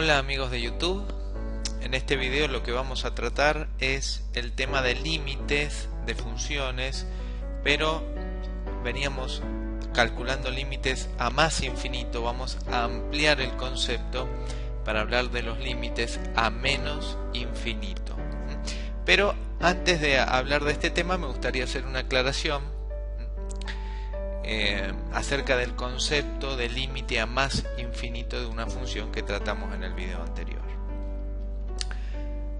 Hola amigos de YouTube, en este video lo que vamos a tratar es el tema de límites de funciones, pero veníamos calculando límites a más infinito. Vamos a ampliar el concepto para hablar de los límites a menos infinito. Pero antes de hablar de este tema me gustaría hacer una aclaración acerca del concepto de límite a más infinito de una función que tratamos en el video anterior.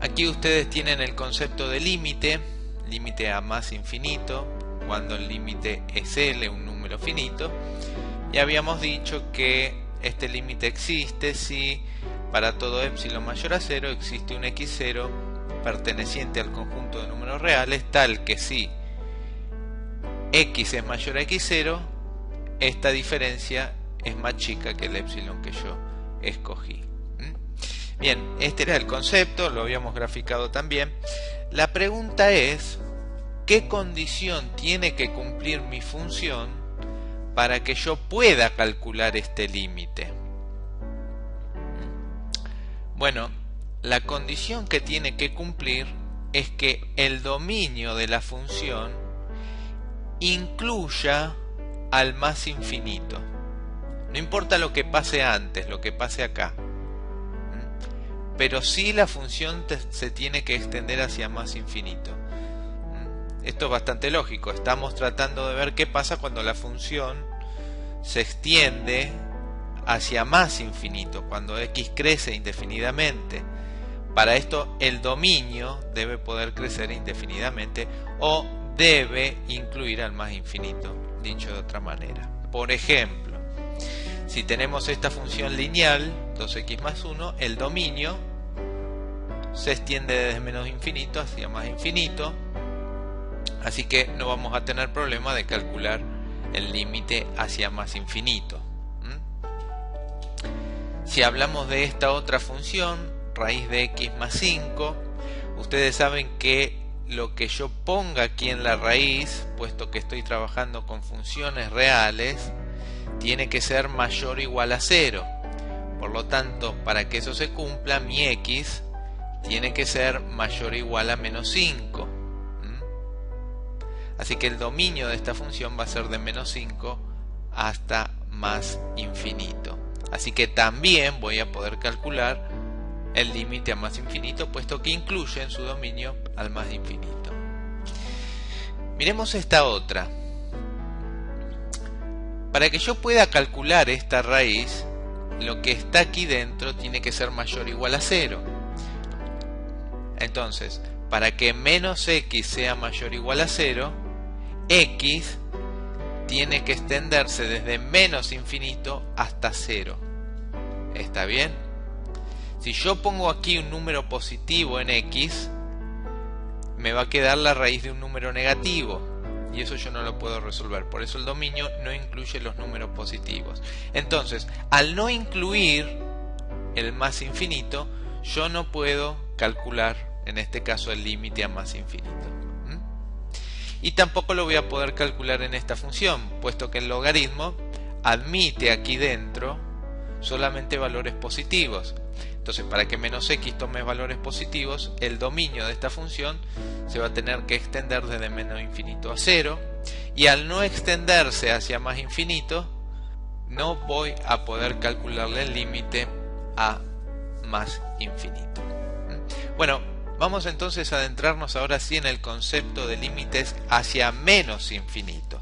Aquí ustedes tienen el concepto de límite a más infinito, cuando el límite es L, un número finito, y habíamos dicho que este límite existe si para todo epsilon mayor a 0 existe un x0 perteneciente al conjunto de números reales, tal que si x es mayor a x0, esta diferencia es más chica que el epsilon que yo escogí. Bien, este era el concepto, lo habíamos graficado también. La pregunta es, ¿qué condición tiene que cumplir mi función para que yo pueda calcular este límite? Bueno, la condición que tiene que cumplir es que el dominio de la función incluya al más infinito. No importa lo que pase antes, lo que pase acá, pero sí la función se tiene que extender hacia más infinito. Esto es bastante lógico. Estamos tratando de ver qué pasa cuando la función se extiende hacia más infinito, cuando x crece indefinidamente. Para esto el dominio debe poder crecer indefinidamente o debe incluir al más infinito, dicho de otra manera. Por ejemplo, si tenemos esta función lineal 2x más 1, el dominio se extiende desde menos infinito hacia más infinito, así que no vamos a tener problema de calcular el límite hacia más infinito. Si hablamos de esta otra función, raíz de x más 5, ustedes saben que lo que yo ponga aquí en la raíz, puesto que estoy trabajando con funciones reales, tiene que ser mayor o igual a 0. Por lo tanto, para que eso se cumpla, mi x tiene que ser mayor o igual a menos 5. Así que el dominio de esta función va a ser de menos 5 hasta más infinito. Así que también voy a poder calcular el límite a más infinito, puesto que incluye en su dominio al más infinito. Miremos esta otra. Para que yo pueda calcular esta raíz, lo que está aquí dentro tiene que ser mayor o igual a 0. Entonces, para que menos x sea mayor o igual a 0, x tiene que extenderse desde menos infinito hasta 0. ¿Está bien? Si yo pongo aquí un número positivo en x, me va a quedar la raíz de un número negativo, y eso yo no lo puedo resolver. Por eso el dominio no incluye los números positivos. Entonces, al no incluir el más infinito, yo no puedo calcular, en este caso, el límite a más infinito. Y tampoco lo voy a poder calcular en esta función, puesto que el logaritmo admite aquí dentro solamente valores positivos. Entonces, para que menos x tome valores positivos, el dominio de esta función se va a tener que extender desde menos infinito a 0, y al no extenderse hacia más infinito, no voy a poder calcularle el límite a más infinito. Bueno, vamos entonces a adentrarnos ahora sí en el concepto de límites hacia menos infinito.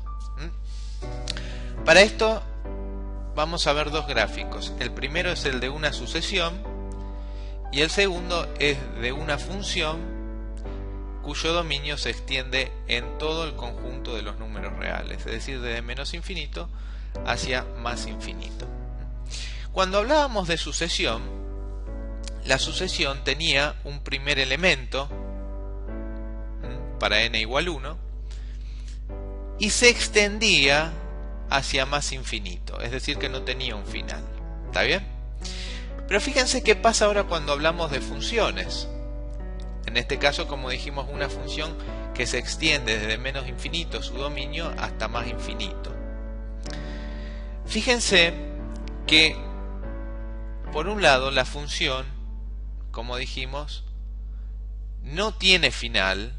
Para esto vamos a ver dos gráficos. El primero es el de una sucesión y el segundo es de una función cuyo dominio se extiende en todo el conjunto de los números reales, es decir, desde menos infinito hacia más infinito. Cuando hablábamos de sucesión, la sucesión tenía un primer elemento para n igual 1 y se extendía hacia más infinito, es decir, que no tenía un final. ¿Está bien? Pero fíjense qué pasa ahora cuando hablamos de funciones. En este caso, como dijimos, una función que se extiende desde menos infinito su dominio hasta más infinito. Fíjense que por un lado, la función, como dijimos, no tiene final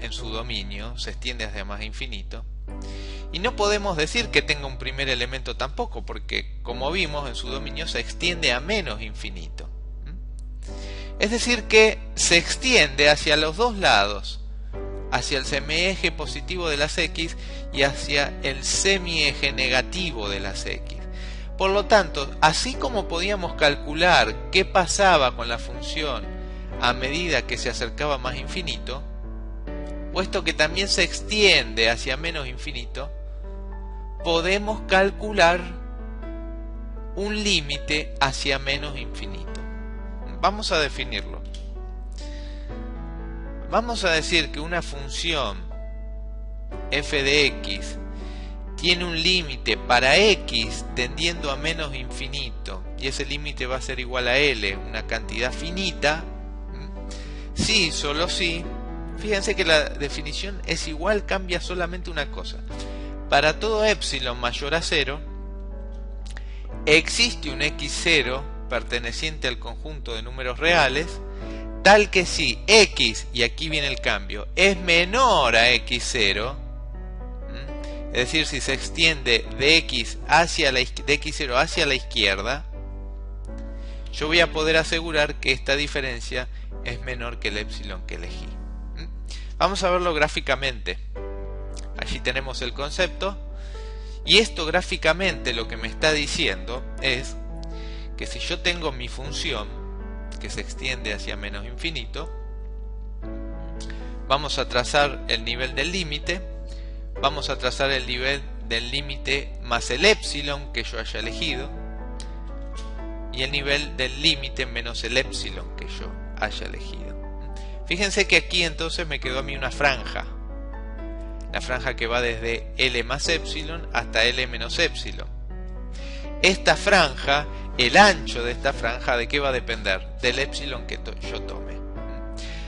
en su dominio, se extiende hacia más infinito. Y no podemos decir que tenga un primer elemento tampoco, porque como vimos en su dominio se extiende a menos infinito. Es decir que se extiende hacia los dos lados, hacia el semieje positivo de las x y hacia el semieje negativo de las x. Por lo tanto, así como podíamos calcular qué pasaba con la función a medida que se acercaba más infinito, puesto que también se extiende hacia menos infinito, podemos calcular un límite hacia menos infinito. Vamos a definirlo. Vamos a decir que una función f de x tiene un límite para x tendiendo a menos infinito, y ese límite va a ser igual a L, una cantidad finita, si, solo si, fíjense que la definición es igual, cambia solamente una cosa. Para todo epsilon mayor a 0, existe un x0 perteneciente al conjunto de números reales, tal que si x, y aquí viene el cambio, es menor a x0, es decir, si se extiende de x0 hacia la izquierda, yo voy a poder asegurar que esta diferencia es menor que el epsilon que elegí. Vamos a verlo gráficamente. Allí tenemos el concepto, y esto gráficamente lo que me está diciendo es que si yo tengo mi función que se extiende hacia menos infinito, vamos a trazar el nivel del límite, vamos a trazar el nivel del límite más el epsilon que yo haya elegido, y el nivel del límite menos el epsilon que yo haya elegido. Fíjense que aquí entonces me quedó a mí una franja, la franja que va desde L más epsilon hasta L menos epsilon. Esta franja, el ancho de esta franja, ¿de qué va a depender? Del epsilon que yo tome.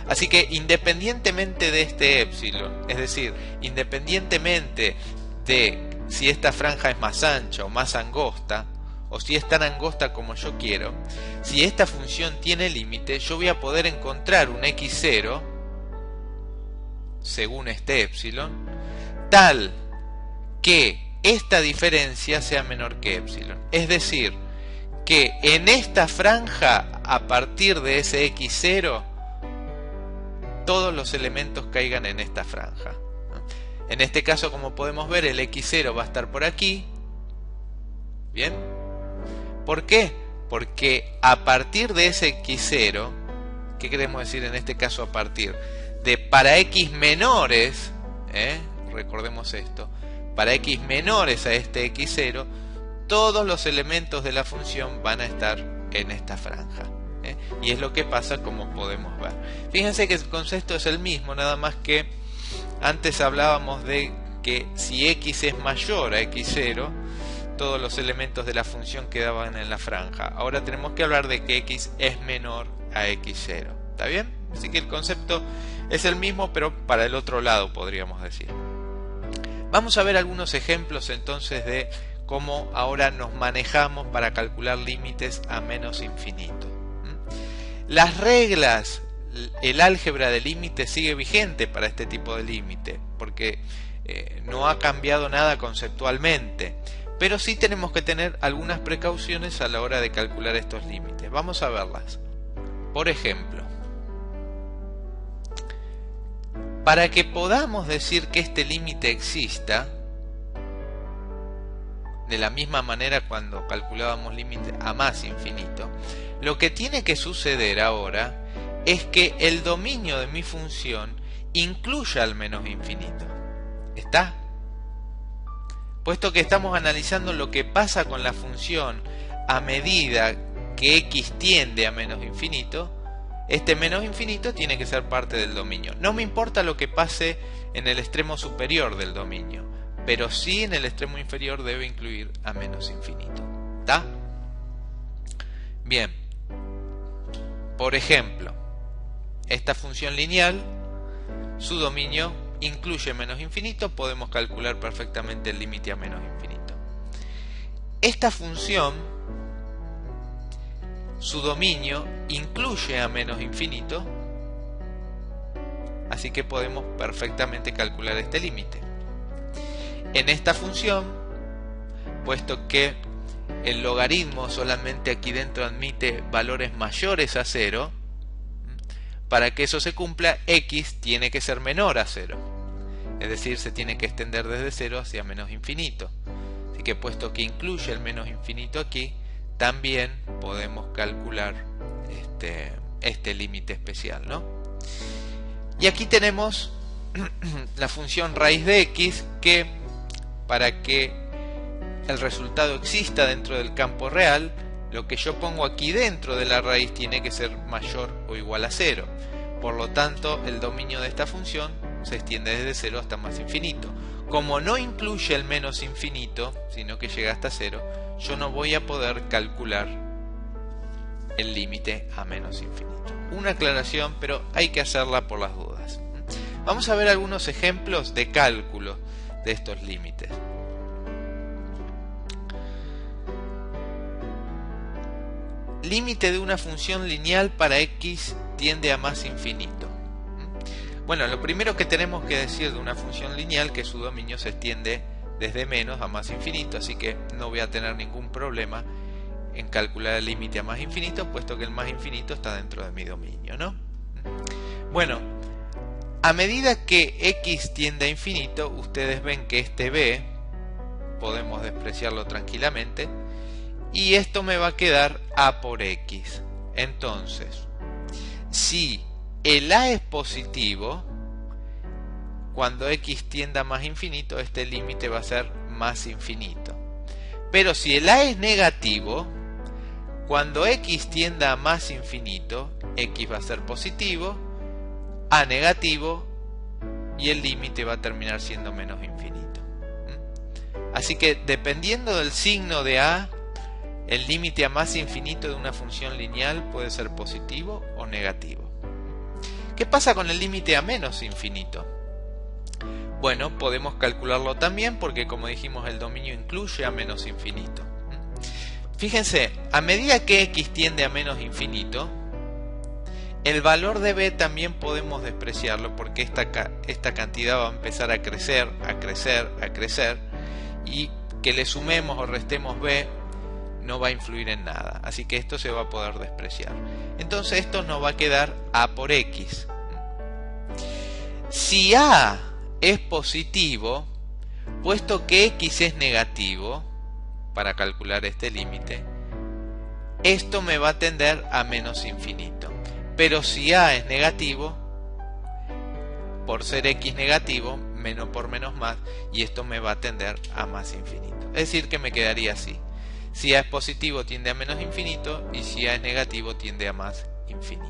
Así que independientemente de este epsilon, es decir, independientemente de si esta franja es más ancha o más angosta, o si es tan angosta como yo quiero, si esta función tiene límite, yo voy a poder encontrar un x0, según este epsilon, tal que esta diferencia sea menor que epsilon. Es decir, que en esta franja, a partir de ese x0, todos los elementos caigan en esta franja. En este caso, como podemos ver, el x0 va a estar por aquí. ¿Bien? ¿Por qué? Porque a partir de ese x0, ¿qué queremos decir en este caso a partir? De para x menores, recordemos esto, para x menores a este x0, todos los elementos de la función van a estar en esta franja. Y es lo que pasa, como podemos ver. Fíjense que el concepto es el mismo, nada más que antes hablábamos de que si x es mayor a x0, todos los elementos de la función quedaban en la franja. Ahora tenemos que hablar de que x es menor a x0. ¿Está bien? Así que el concepto es el mismo, pero para el otro lado, podríamos decir. Vamos a ver algunos ejemplos entonces de cómo ahora nos manejamos para calcular límites a menos infinito. Las reglas, el álgebra de límites sigue vigente para este tipo de límite, porque no ha cambiado nada conceptualmente, pero sí tenemos que tener algunas precauciones a la hora de calcular estos límites. Vamos a verlas. Por ejemplo, para que podamos decir que este límite exista, de la misma manera cuando calculábamos límite a más infinito, lo que tiene que suceder ahora es que el dominio de mi función incluya al menos infinito. ¿Está? Puesto que estamos analizando lo que pasa con la función a medida que x tiende a menos infinito, este menos infinito tiene que ser parte del dominio. No me importa lo que pase en el extremo superior del dominio, pero sí en el extremo inferior debe incluir a menos infinito. ¿Está? Bien. Por ejemplo, esta función lineal, su dominio incluye menos infinito, podemos calcular perfectamente el límite a menos infinito. Esta función su dominio incluye a menos infinito, así que podemos perfectamente calcular este límite. En esta función, puesto que el logaritmo solamente aquí dentro admite valores mayores a 0, para que eso se cumpla, x tiene que ser menor a 0. Es decir, se tiene que extender desde 0 hacia menos infinito. Así que puesto que incluye el menos infinito aquí, también podemos calcular este límite especial, ¿no? Y aquí tenemos la función raíz de x, que para que el resultado exista dentro del campo real, lo que yo pongo aquí dentro de la raíz tiene que ser mayor o igual a 0. Por lo tanto, el dominio de esta función se extiende desde 0 hasta más infinito. Como no incluye el menos infinito, sino que llega hasta 0, yo no voy a poder calcular el límite a menos infinito. Una aclaración, pero hay que hacerla por las dudas. Vamos a ver algunos ejemplos de cálculo de estos límites. Límite de una función lineal para x tiende a más infinito. Bueno, lo primero que tenemos que decir de una función lineal que su dominio se extiende desde menos a más infinito, así que no voy a tener ningún problema en calcular el límite a más infinito, puesto que el más infinito está dentro de mi dominio, ¿no? Bueno, a medida que x tiende a infinito, ustedes ven que este b podemos despreciarlo tranquilamente, y esto me va a quedar a por x. Entonces, si el a es positivo, cuando x tienda a más infinito, este límite va a ser más infinito. Pero si el a es negativo, cuando x tienda a más infinito, x va a ser positivo, a negativo, y el límite va a terminar siendo menos infinito. Así que dependiendo del signo de a, el límite a más infinito de una función lineal puede ser positivo o negativo. ¿Qué pasa con el límite a menos infinito? Bueno, podemos calcularlo también porque, como dijimos, el dominio incluye a menos infinito. Fíjense, a medida que x tiende a menos infinito, el valor de b también podemos despreciarlo, porque esta cantidad va a empezar a crecer, a crecer, a crecer, y que le sumemos o restemos b no va a influir en nada, así que esto se va a poder despreciar. Entonces esto nos va a quedar a por x. Si a es positivo, puesto que x es negativo, para calcular este límite, esto me va a tender a menos infinito. Pero si a es negativo, por ser x negativo, menos por menos más, y esto me va a tender a más infinito. Es decir, que me quedaría así. Si a es positivo tiende a menos infinito, y si a es negativo tiende a más infinito.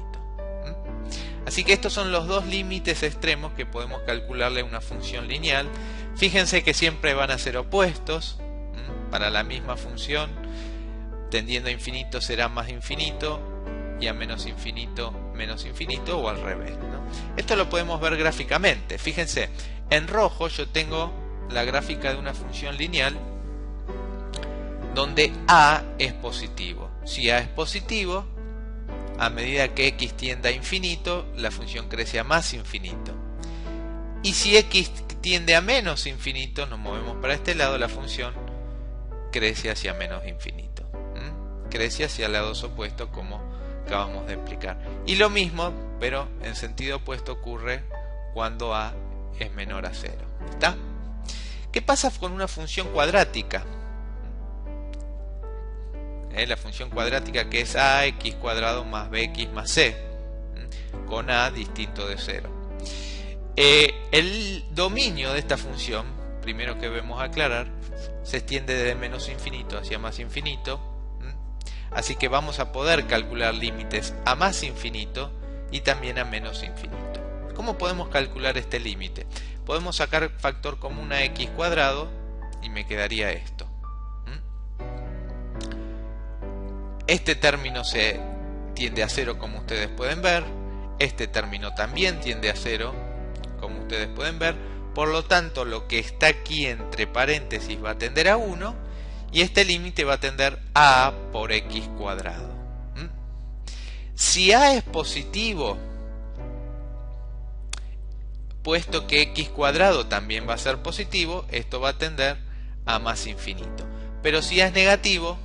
Así que estos son los dos límites extremos que podemos calcularle a una función lineal. Fíjense que siempre van a ser opuestos. Para la misma función, tendiendo a infinito será más infinito, y a menos infinito, menos infinito, o al revés, ¿no? Esto lo podemos ver gráficamente. Fíjense, en rojo yo tengo la gráfica de una función lineal donde a es positivo. Si a es positivo, a medida que x tiende a infinito, la función crece a más infinito. Y si x tiende a menos infinito, nos movemos para este lado, la función crece hacia menos infinito. Crece hacia lados opuestos, como acabamos de explicar. Y lo mismo, pero en sentido opuesto, ocurre cuando a es menor a 0. ¿Está? ¿Qué pasa con una función cuadrática? La función cuadrática que es ax cuadrado más bx más c, con a distinto de 0. El dominio de esta función, primero que debemos aclarar, se extiende desde menos infinito hacia más infinito, así que vamos a poder calcular límites a más infinito y también a menos infinito. ¿Cómo podemos calcular este límite? Podemos sacar factor común a x cuadrado y me quedaría esto. Este término se tiende a 0, como ustedes pueden ver. Este término también tiende a 0, como ustedes pueden ver. Por lo tanto, lo que está aquí entre paréntesis va a tender a 1, y este límite va a tender a por x cuadrado. Si a es positivo, puesto que x cuadrado también va a ser positivo, esto va a tender a más infinito. Pero si a es negativo,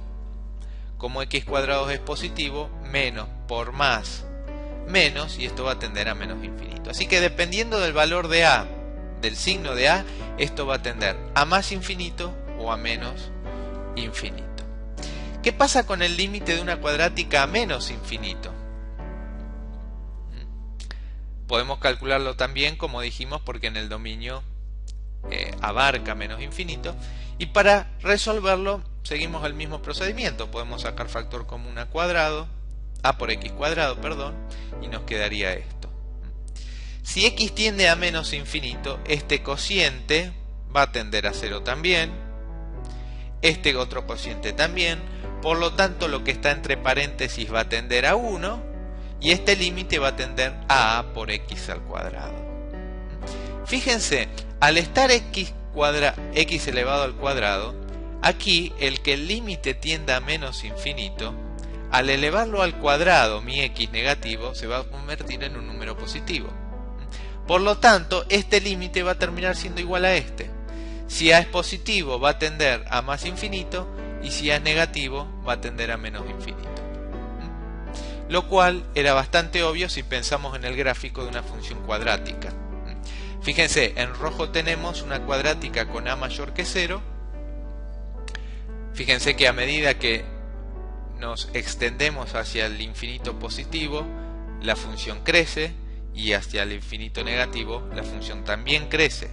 como x cuadrado es positivo, menos por más menos, y esto va a tender a menos infinito. Así que dependiendo del valor de a, del signo de a, esto va a tender a más infinito o a menos infinito. ¿Qué pasa con el límite de una cuadrática a menos infinito? Podemos calcularlo también, como dijimos, porque en el dominio abarca menos infinito, y para resolverlo seguimos el mismo procedimiento. Podemos sacar factor común a cuadrado, a por x cuadrado, perdón, y nos quedaría esto. Si x tiende a menos infinito, este cociente va a tender a 0 también, este otro cociente también, por lo tanto lo que está entre paréntesis va a tender a 1, y este límite va a tender a por x al cuadrado. Fíjense, al estar x elevado al cuadrado, aquí el que el límite tienda a menos infinito, al elevarlo al cuadrado, mi x negativo, se va a convertir en un número positivo. Por lo tanto, este límite va a terminar siendo igual a este. Si a es positivo, va a tender a más infinito, y si a es negativo, va a tender a menos infinito. Lo cual era bastante obvio si pensamos en el gráfico de una función cuadrática. Fíjense, en rojo tenemos una cuadrática con a mayor que 0. Fíjense que a medida que nos extendemos hacia el infinito positivo, la función crece, y hacia el infinito negativo, la función también crece.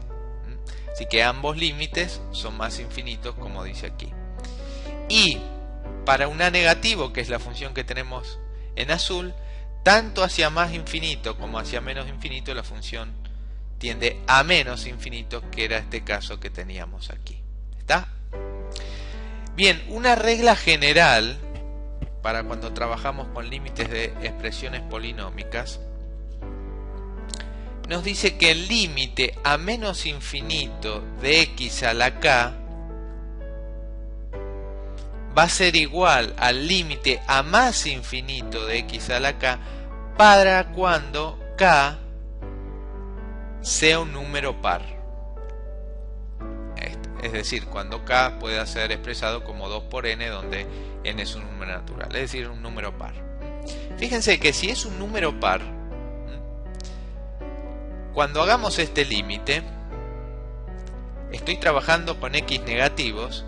Así que ambos límites son más infinitos, como dice aquí. Y para un a negativo, que es la función que tenemos en azul, tanto hacia más infinito como hacia menos infinito, la función tiende a menos infinito, que era este caso que teníamos aquí. ¿Está? Bien, una regla general para cuando trabajamos con límites de expresiones polinómicas nos dice que el límite a menos infinito de x a la k va a ser igual al límite a más infinito de x a la k para cuando k sea un número par. Es decir, cuando k pueda ser expresado como 2 por n, donde n es un número natural, es decir, un número par. Fíjense que si es un número par, cuando hagamos este límite, estoy trabajando con x negativos,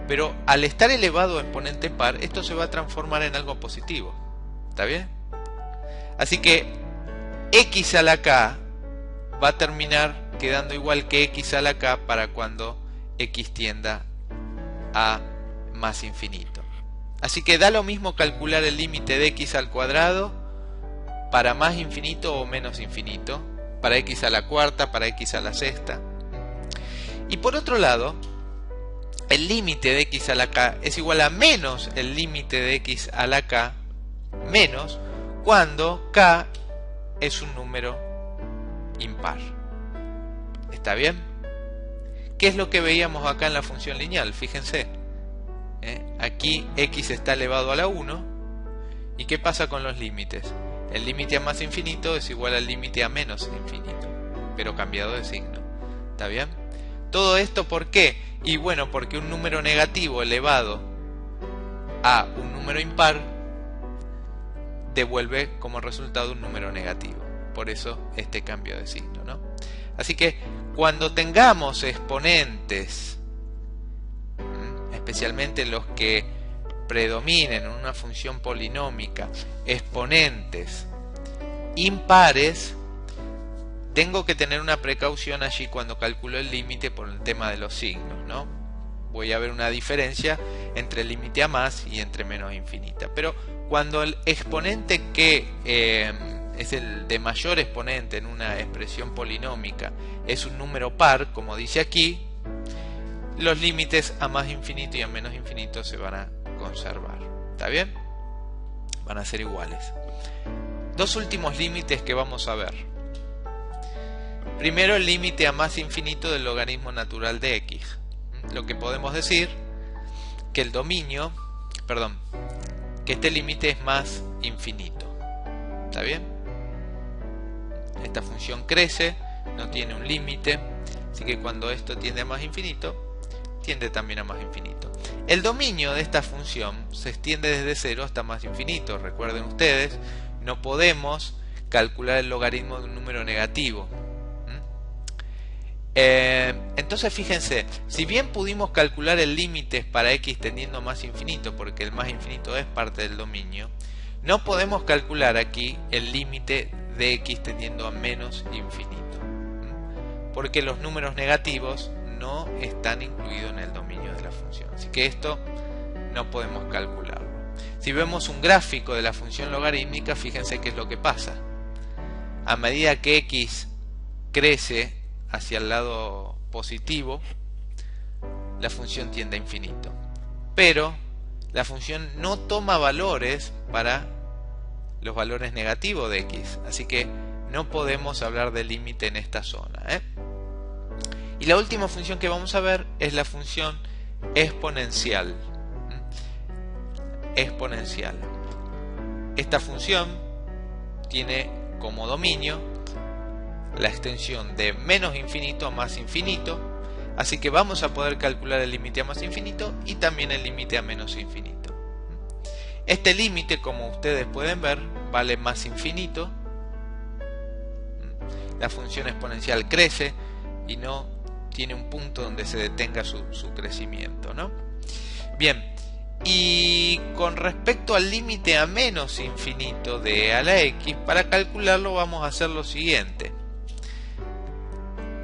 pero al estar elevado a exponente par, esto se va a transformar en algo positivo. ¿Está bien? Así que x a la k va a terminar quedando igual que x a la k para cuando x tienda a más infinito. Así que da lo mismo calcular el límite de x al cuadrado para más infinito o menos infinito, para x a la cuarta, para x a la sexta. Y por otro lado, el límite de x a la k es igual a menos el límite de x a la k menos cuando k es un número impar. ¿Está bien? ¿Qué es lo que veíamos acá en la función lineal? Fíjense, aquí x está elevado a la 1. ¿Y qué pasa con los límites? El límite a más infinito es igual al límite a menos infinito, pero cambiado de signo. ¿Está bien? ¿Todo esto por qué? Y bueno, porque un número negativo elevado a un número impar devuelve como resultado un número negativo. Por eso este cambio de signo, ¿no? Así que cuando tengamos exponentes, especialmente los que predominen en una función polinómica, exponentes impares, tengo que tener una precaución allí cuando calculo el límite por el tema de los signos, ¿no? Voy a ver una diferencia entre el límite a más y entre menos infinita. Pero cuando el exponente que es el de mayor exponente en una expresión polinómica es un número par, como dice aquí, los límites a más infinito y a menos infinito se van a conservar. ¿Está bien? Van a ser iguales. Dos últimos límites que vamos a ver. Primero, el límite a más infinito del logaritmo natural de x. Lo que podemos decir que el dominio, que este límite es más infinito. ¿Está bien? Esta función crece, no tiene un límite, así que cuando esto tiende a más infinito, tiende también a más infinito. El dominio de esta función se extiende desde 0 hasta más infinito. Recuerden ustedes, no podemos calcular el logaritmo de un número negativo. Entonces fíjense, si bien pudimos calcular el límite para x tendiendo a más infinito, porque el más infinito es parte del dominio, no podemos calcular aquí el límite de x tendiendo a menos infinito, porque los números negativos no están incluidos en el dominio de la función. Así que esto no podemos calcularlo. Si vemos un gráfico de la función logarítmica, fíjense qué es lo que pasa. A medida que x crece hacia el lado positivo, la función tiende a infinito. Pero la función no toma valores para los valores negativos de x. Así que no podemos hablar de límite en esta zona, Y la última función que vamos a ver es la función exponencial. Exponencial. Esta función tiene como dominio la extensión de menos infinito a más infinito, así que vamos a poder calcular el límite a más infinito y también el límite a menos infinito. Este límite, como ustedes pueden ver, vale más infinito. La función exponencial crece y no tiene un punto donde se detenga su crecimiento, ¿no? Bien, y con respecto al límite a menos infinito de e a la x, para calcularlo vamos a hacer lo siguiente.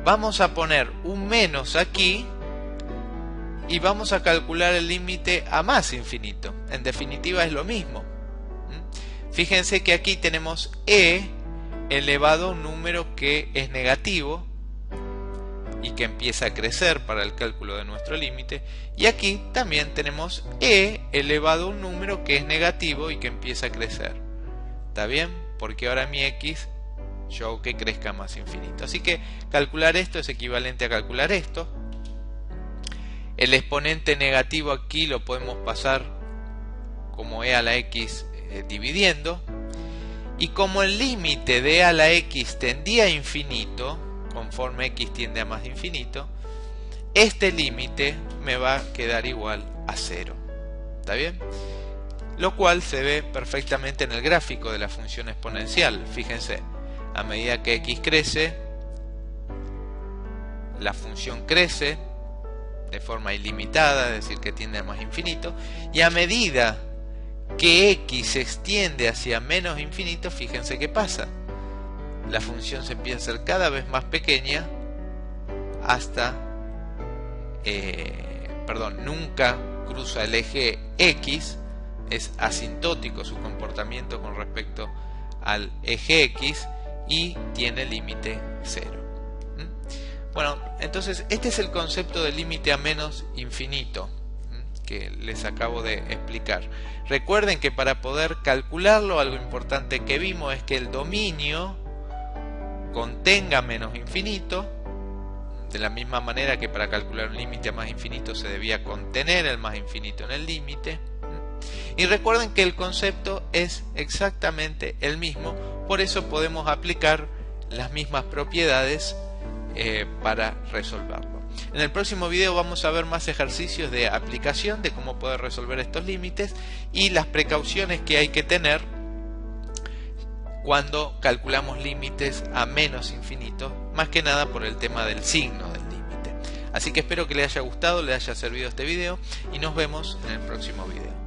Vamos a poner un menos aquí y vamos a calcular el límite a más infinito. En definitiva es lo mismo. Fíjense que aquí tenemos e elevado a un número que es negativo y que empieza a crecer para el cálculo de nuestro límite, y aquí también tenemos e elevado a un número que es negativo y que empieza a crecer. ¿Está bien? Porque ahora mi x yo hago que crezca más infinito. Así que calcular esto es equivalente a calcular esto. El exponente negativo aquí lo podemos pasar como e a la x dividiendo, y como el límite de e a la x tendía a infinito, conforme x tiende a más infinito, este límite me va a quedar igual a 0. ¿Está bien? Lo cual se ve perfectamente en el gráfico de la función exponencial. Fíjense, a medida que x crece, la función crece de forma ilimitada, es decir, que tiende a más infinito, y a medida que x se extiende hacia menos infinito, fíjense qué pasa. La función se empieza a hacer cada vez más pequeña hasta, nunca cruza el eje x, es asintótico su comportamiento con respecto al eje x y tiene límite 0. Bueno, entonces este es el concepto de límite a menos infinito que les acabo de explicar. Recuerden que para poder calcularlo, algo importante que vimos es que el dominio contenga menos infinito, de la misma manera que para calcular un límite a más infinito se debía contener el más infinito en el límite. Y recuerden que el concepto es exactamente el mismo, por eso podemos aplicar las mismas propiedades para resolverlo. En el próximo video vamos a ver más ejercicios de aplicación de cómo poder resolver estos límites y las precauciones que hay que tener cuando calculamos límites a menos infinito, más que nada por el tema del signo del límite. Así que espero que les haya gustado, les haya servido este video y nos vemos en el próximo video.